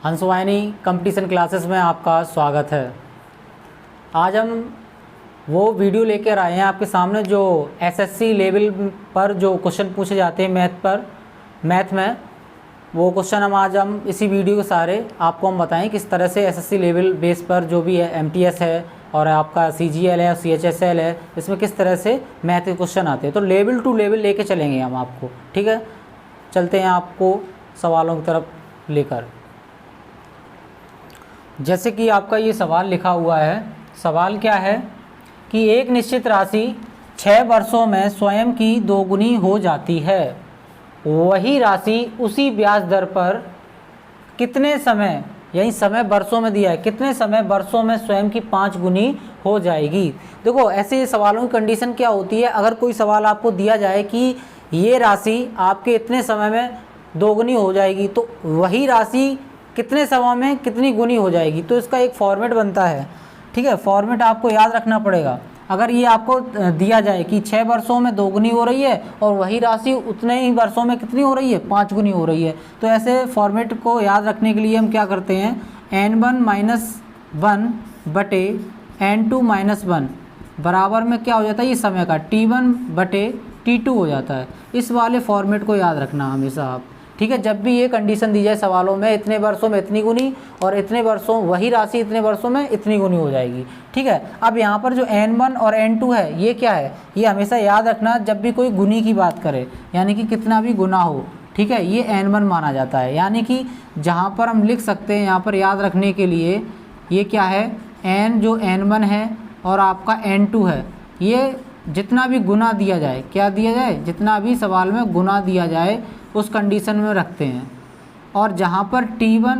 हंसवाहिनी competition classes में आपका स्वागत है। आज हम वो वीडियो लेकर आए हैं आपके सामने जो एसएससी लेवल पर जो क्वेश्चन पूछे जाते हैं मैथ में, वो क्वेश्चन हम इसी वीडियो के सारे आपको हम बताएं किस तरह से एसएससी लेवल बेस पर जो भी है एमटीएस है और आपका सीजीएल है और सीएचएसएल है, इसमें किस तरह से मैथ के क्वेश्चन आते हैं। तो लेवल टू लेवल लेके चलेंगे हम आपको, ठीक है। चलते हैं आपको सवालों की तरफ लेकर। जैसे कि आपका ये सवाल लिखा हुआ है, सवाल क्या है कि एक निश्चित राशि 6 वर्षों में स्वयं की दोगुनी हो जाती है, वही राशि उसी ब्याज दर पर कितने समय, यही समय वर्षों में दिया है, कितने समय वर्षों में स्वयं की 5 गुनी हो जाएगी। देखो ऐसे सवालों की कंडीशन क्या होती है, अगर कोई सवाल आपको दिया जाए कि ये राशि आपके इतने समय में दोगुनी हो जाएगी, तो वही राशि कितने समय में कितनी गुनी हो जाएगी, तो इसका एक फॉर्मेट बनता है, ठीक है। फॉर्मेट आपको याद रखना पड़ेगा। अगर ये आपको दिया जाए कि 6 वर्षों में दोगुनी हो रही है और वही राशि उतने ही वर्षों में कितनी हो रही है, 5 गुनी हो रही है, तो ऐसे फॉर्मेट को याद रखने के लिए हम क्या करते हैं, n1 - 1 बटे n2 - 1 बराबर में क्या हो जाता है, ये समय का t1 बटे t2 हो जाता है। इस वाले फॉर्मेट को याद रखना हमेशा आप, ठीक है। जब भी ये कंडीशन दी जाए सवालों में, इतने वर्षों में इतनी गुनी और इतने वर्षों वही राशि इतने वर्षों में इतनी गुनी हो जाएगी, ठीक है। अब यहाँ पर जो n1 और n2 है, ये क्या है, ये हमेशा याद रखना जब भी कोई गुनी की बात करे, यानी कि कितना भी गुना हो, ठीक है, ये n1 माना जाता है। यानी कि जहाँ पर हम लिख सकते हैं यहाँ पर याद रखने के लिए, ये क्या है, n जो n1 है और आपका n2 है, ये जितना भी गुना दिया जाए, क्या दिया जाए, जितना भी सवाल में गुना दिया जाए उस कंडीशन में रखते हैं। और जहाँ पर t1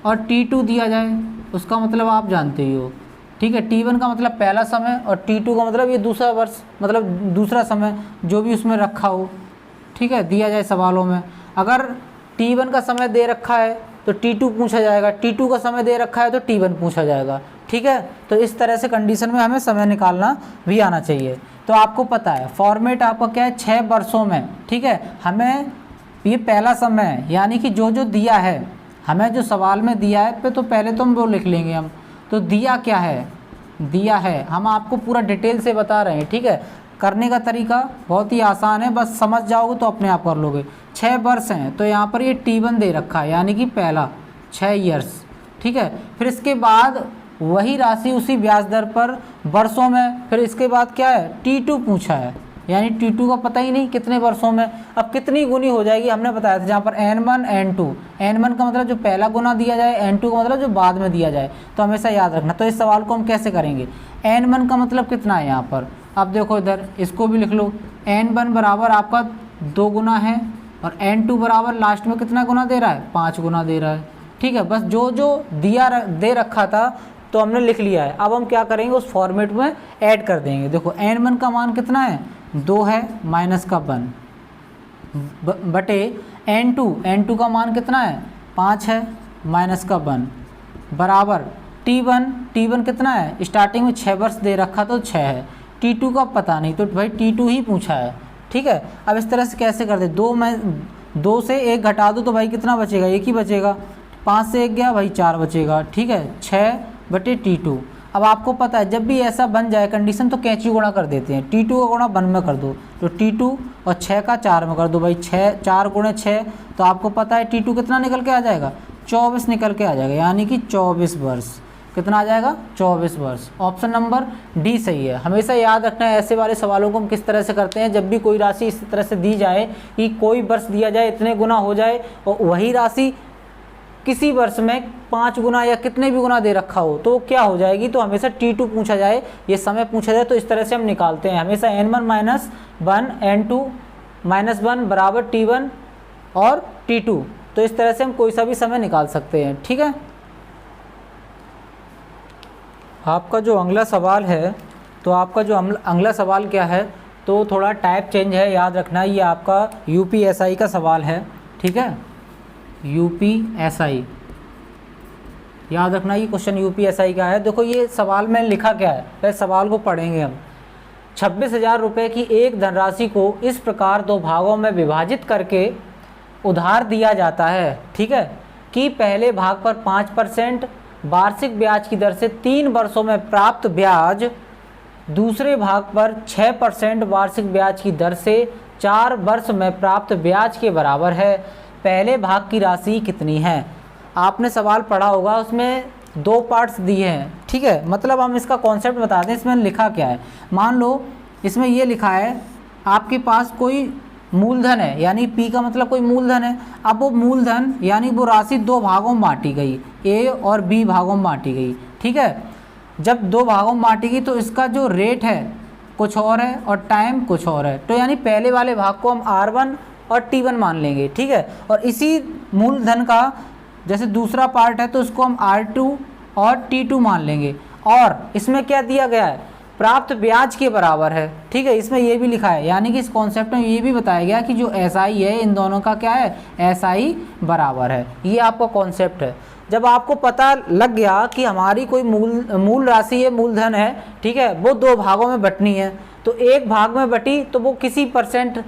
और t2 दिया जाए उसका मतलब आप जानते ही हो, ठीक है। t1 का मतलब पहला समय और t2 का मतलब ये दूसरा वर्ष, मतलब दूसरा समय जो भी उसमें रखा हो, ठीक है, दिया जाए सवालों में। अगर t1 का समय दे रखा है तो t2 पूछा जाएगा, t2 का समय दे रखा है तो t1 पूछा जाएगा, ठीक है। तो इस तरह से कंडीशन में हमें समय निकालना भी आना चाहिए। तो आपको पता है फॉर्मेट आपका क्या है, 6 वर्षों में, ठीक है। हमें ये पहला समय है, यानी कि जो दिया है, हमें जो सवाल में दिया है पे तो पहले तो हम वो लिख लेंगे हम। तो दिया क्या है, दिया है, हम आपको पूरा डिटेल से बता रहे हैं, ठीक है। करने का तरीका बहुत ही आसान है, बस समझ जाओगे तो अपने आप कर लोगे। 6 वर्ष हैं तो यहाँ पर ये t1 दे रखा है, यानी कि पहला 6 ईयर्स, ठीक है। फिर इसके बाद वही राशि उसी ब्याज दर पर वर्षों में, फिर इसके बाद क्या है, t2 पूछा है, यानी t2 का पता ही नहीं कितने वर्षों में। अब कितनी गुनी हो जाएगी हमने बताया था, जहाँ पर n1 n2, n1 का मतलब जो पहला गुना दिया जाए, n2 का मतलब जो बाद में दिया जाए, तो हमेशा याद रखना। तो इस सवाल को हम कैसे करेंगे, n1 का मतलब कितना है यहाँ पर, अब देखो इधर इसको भी लिख लो, n1 बराबर आपका 2 गुना है और n2 बराबर लास्ट में कितना गुना दे रहा है, 5 गुना दे रहा है, ठीक है। बस जो दे रखा था तो हमने लिख लिया है। अब हम क्या करेंगे, उस फॉर्मेट में ऐड कर देंगे। देखो n1 का मान कितना है, 2 है माइनस का 1 बटे n2 का मान कितना है, 5 है माइनस का 1 बराबर t1 कितना है, स्टार्टिंग में 6 वर्ष दे रखा तो 6 है, t2 का पता नहीं तो भाई t2 ही पूछा है, ठीक है। अब इस तरह से कैसे कर दे, 2 से 1 घटा दो तो भाई कितना बचेगा, 1 ही बचेगा, 5 से 1 गया भाई 4 बचेगा, ठीक है, 6 बटे t2। अब आपको पता है जब भी ऐसा बन जाए कंडीशन तो कैंची गुणा कर देते हैं, t2 का गुणा 1 में कर दो तो t2 और 6 का 4 में कर दो भाई, 4 गुणे 6, तो आपको पता है t2 कितना निकल के आ जाएगा, 24 निकल के आ जाएगा, यानी कि 24 वर्ष। कितना आ जाएगा, 24 वर्ष। ऑप्शन नंबर डी सही है। हमेशा याद रखना है ऐसे वाले सवालों को हम किस तरह से करते हैं, जब भी कोई राशि इस तरह से दी जाए कि कोई वर्ष दिया जाए इतने गुना हो जाए और वही राशि किसी वर्ष में 5 गुना या कितने भी गुना दे रखा हो तो क्या हो जाएगी, तो हमेशा t2 पूछा जाए, ये समय पूछा जाए, तो इस तरह से हम निकालते हैं हमेशा n1 - 1 n2 - 1 बराबर t1 और t2। तो इस तरह से हम कोई सा भी समय निकाल सकते हैं, ठीक है। आपका जो अगला सवाल है, तो आपका जो अगला सवाल क्या है, तो थोड़ा टाइप चेंज है, याद रखना। ये आपका यूपीएसआई का सवाल है, ठीक है, यूपीएसआई, याद रखना ये क्वेश्चन यूपीएसआई का है। देखो ये सवाल में लिखा क्या है, पहले सवाल को पढ़ेंगे हम। 26,000 रुपये की एक धनराशि को इस प्रकार दो भागों में विभाजित करके उधार दिया जाता है, ठीक है, कि पहले भाग पर 5% वार्षिक ब्याज की दर से 3 वर्षों में प्राप्त ब्याज दूसरे भाग पर 6% वार्षिक ब्याज की दर से 4 वर्ष में प्राप्त ब्याज के बराबर है। पहले भाग की राशि कितनी है? आपने सवाल पढ़ा होगा, उसमें 2 पार्ट्स दिए हैं, ठीक है। मतलब हम इसका कॉन्सेप्ट बता दें, इसमें लिखा क्या है। मान लो इसमें ये लिखा है आपके पास कोई मूलधन है, यानी P का मतलब कोई मूलधन है। अब वो मूलधन यानी वो राशि 2 भागों में बांटी गई, A और B भागों में बांटी गई, ठीक है। जब 2 भागों में बांटी गई तो इसका जो रेट है कुछ और है और टाइम कुछ और है, तो यानी पहले वाले भाग को हम R1 और T1 मान लेंगे, ठीक है। और इसी मूलधन का जैसे दूसरा पार्ट है तो उसको हम R2 और T2 मान लेंगे। और इसमें क्या दिया गया है? प्राप्त ब्याज के बराबर है, ठीक है। इसमें ये भी लिखा है, यानी कि इस कॉन्सेप्ट में ये भी बताया गया कि जो SI है इन दोनों का क्या है, SI बराबर है। ये आपका कॉन्सेप्ट है। जब आपको पता लग गया कि हमारी कोई मूल राशि है, मूलधन है, ठीक है, वो 2 भागों में बंटनी है, तो एक भाग में बटी तो वो किसी %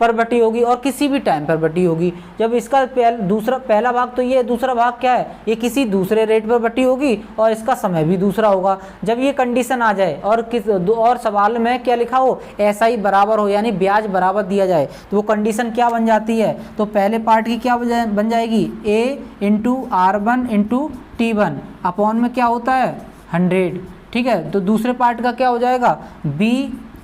पर बटी होगी और किसी भी टाइम पर बटी होगी। जब इसका पहला भाग तो ये, दूसरा भाग क्या है, ये किसी दूसरे रेट पर बटी होगी और इसका समय भी दूसरा होगा। जब ये कंडीशन आ जाए और सवाल में क्या लिखा हो, SI बराबर हो, यानी ब्याज बराबर दिया जाए, तो वो कंडीशन क्या बन जाती है? तो पहले पार्ट की क्या बन जाएगी, A into R1 into T1 upon में क्या होता है 100, ठीक है। तो दूसरे पार्ट का क्या हो जाएगा, B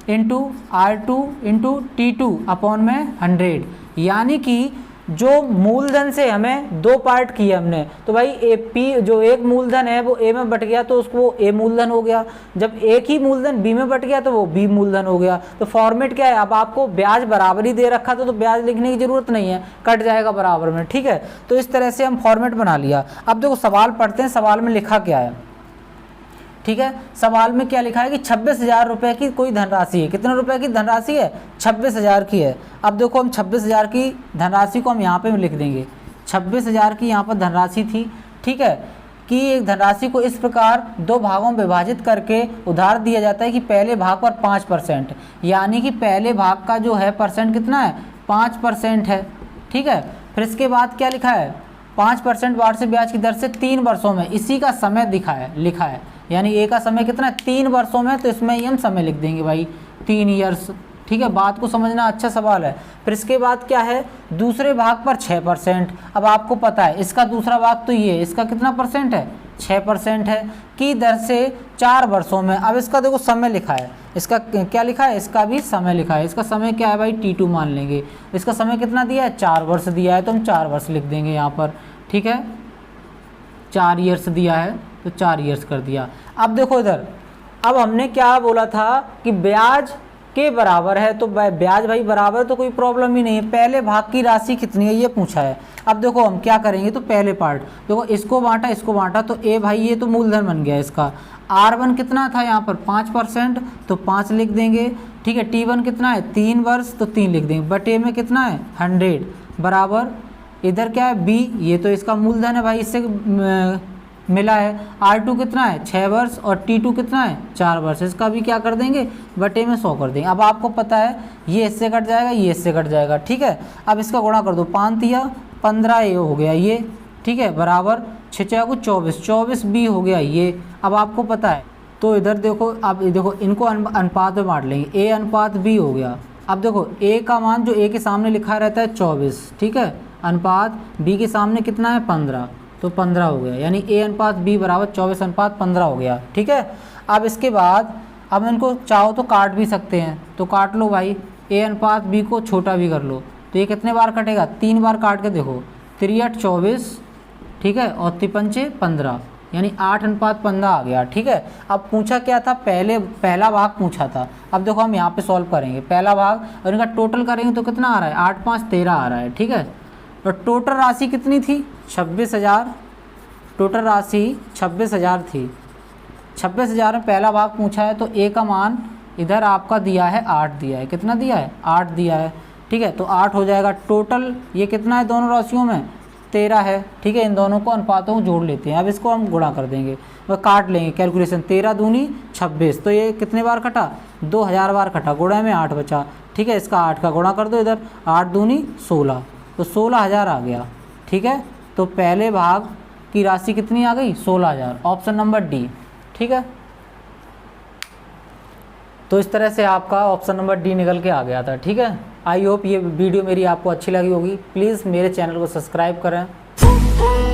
into R2 into T2 upon में 100। यानी कि जो मूलधन से हमें 2 पार्ट किए हमने, तो भाई P जो एक मूलधन है वो A में बट गया तो उसको A मूलधन हो गया। जब एक ही मूलधन B में बट गया तो वो B मूलधन हो गया। तो फॉर्मेट क्या है, अब आपको ब्याज बराबर ही दे रखा था तो ब्याज लिखने की जरूरत नहीं है, कट जाएगा बराबर में, ठीक है। तो इस तरह से हम फॉर्मेट बना लिया। अब देखो सवाल पढ़ते हैं, सवाल में लिखा क्या है, ठीक है। सवाल में क्या लिखा है कि 26,000 रुपये की कोई धनराशि है। कितने रुपए की धनराशि है? 26,000 की है। अब देखो हम 26,000 की धनराशि को हम यहाँ पे लिख देंगे। 26,000 की यहाँ पर धनराशि थी, ठीक है, कि एक धनराशि को इस प्रकार 2 भागों में विभाजित करके उधार दिया जाता है कि पहले भाग पर 5%, यानी कि पहले भाग का जो है परसेंट कितना है, 5% है, ठीक है। फिर इसके बाद क्या लिखा है, 5% वार्षिक ब्याज की दर से 3 वर्षों में, इसी का समय लिखा है, यानी A का समय कितना है 3 वर्षों में, तो इसमें ही हम समय लिख देंगे भाई 3 ईयर्स, ठीक है। बात को समझना, अच्छा सवाल है। फिर इसके बाद क्या है, दूसरे भाग पर 6%। अब आपको पता है इसका दूसरा भाग तो ये, इसका कितना % है, 6% है, की दर से 4 वर्षों में। अब इसका देखो समय लिखा है, इसका क्या लिखा है, इसका भी समय लिखा है। इसका समय क्या है भाई, T2 मान लेंगे। इसका समय कितना दिया है, 4 वर्ष दिया है, तो हम 4 वर्ष लिख देंगे यहाँ पर, ठीक है। 4 ईयर्स दिया है तो 4 ईयर्स कर दिया। अब देखो इधर, अब हमने क्या बोला था कि ब्याज के बराबर है, तो ब्याज भाई बराबर, तो कोई प्रॉब्लम ही नहीं है। पहले भाग की राशि कितनी है ये पूछा है। अब देखो हम क्या करेंगे, तो पहले पार्ट देखो, इसको बांटा, तो A भाई ये तो मूलधन बन गया इसका। R1 कितना था यहाँ पर 5%, तो 5 लिख देंगे, ठीक है। T1 कितना है 3 वर्ष, तो 3 लिख देंगे। बट A में कितना है 100 बराबर, इधर क्या है B, ये तो इसका मूलधन है भाई, इससे मिला है। R2 कितना है 6 वर्ष और T2 कितना है 4 वर्ष, इसका भी क्या कर देंगे, बटे में 100 कर देंगे। अब आपको पता है ये इससे कट जाएगा, ये इससे कट जाएगा, ठीक है। अब इसका गुणा कर दो, 5 तिया 15 ये हो गया ये, ठीक है, बराबर 6 को 24 B हो गया ये। अब आपको पता है तो इधर देखो, अब देखो इनको अनुपात में बांट लेंगे, A अनुपात B हो गया। अब देखो A का मान जो A के सामने लिखा रहता है 24, ठीक है, अनुपात B के सामने कितना है 15, तो 15 हो गया, यानी A अनुपात B बराबर 24:15 हो गया, ठीक है। अब इसके बाद अब इनको चाहो तो काट भी सकते हैं, तो काट लो भाई, A अनुपात B को छोटा भी कर लो, तो ये कितने बार कटेगा, 3 बार काट के देखो, 3 8 24, ठीक है, और 3 15, यानी 8:15 आ गया, ठीक है। अब पूछा क्या था, पहला भाग पूछा था। अब देखो हम यहाँ पे सॉल्व करेंगे पहला भाग और इनका टोटल करेंगे तो कितना आ रहा है, 8 5 13 आ रहा है, ठीक है। और टोटल राशि कितनी थी 26,000, टोटल राशि 26,000 थी। 26,000 में पहला भाग पूछा है, तो A का मान इधर आपका दिया है 8 दिया है, कितना दिया है 8 दिया है, ठीक है। तो 8 हो जाएगा टोटल, ये कितना है दोनों राशियों में 13 है, ठीक है। इन दोनों को अनुपातों को जोड़ लेते हैं। अब इसको हम गुणा कर देंगे, वह काट लेंगे कैलकुलेशन। 13 दूनी 26, तो ये कितने बार कटा, 2000 बार कटा, गुणा में 8 बचा, ठीक है। इसका 8 का गुणा कर दो इधर, 8 दूनी 16, तो 16000 आ गया, ठीक है। तो पहले भाग की राशि कितनी आ गई, 16000, ऑप्शन नंबर डी, ठीक है। तो इस तरह से आपका ऑप्शन नंबर डी निकल के आ गया था, ठीक है। आई होप ये वीडियो मेरी आपको अच्छी लगी होगी। प्लीज़ मेरे चैनल को सब्सक्राइब करें।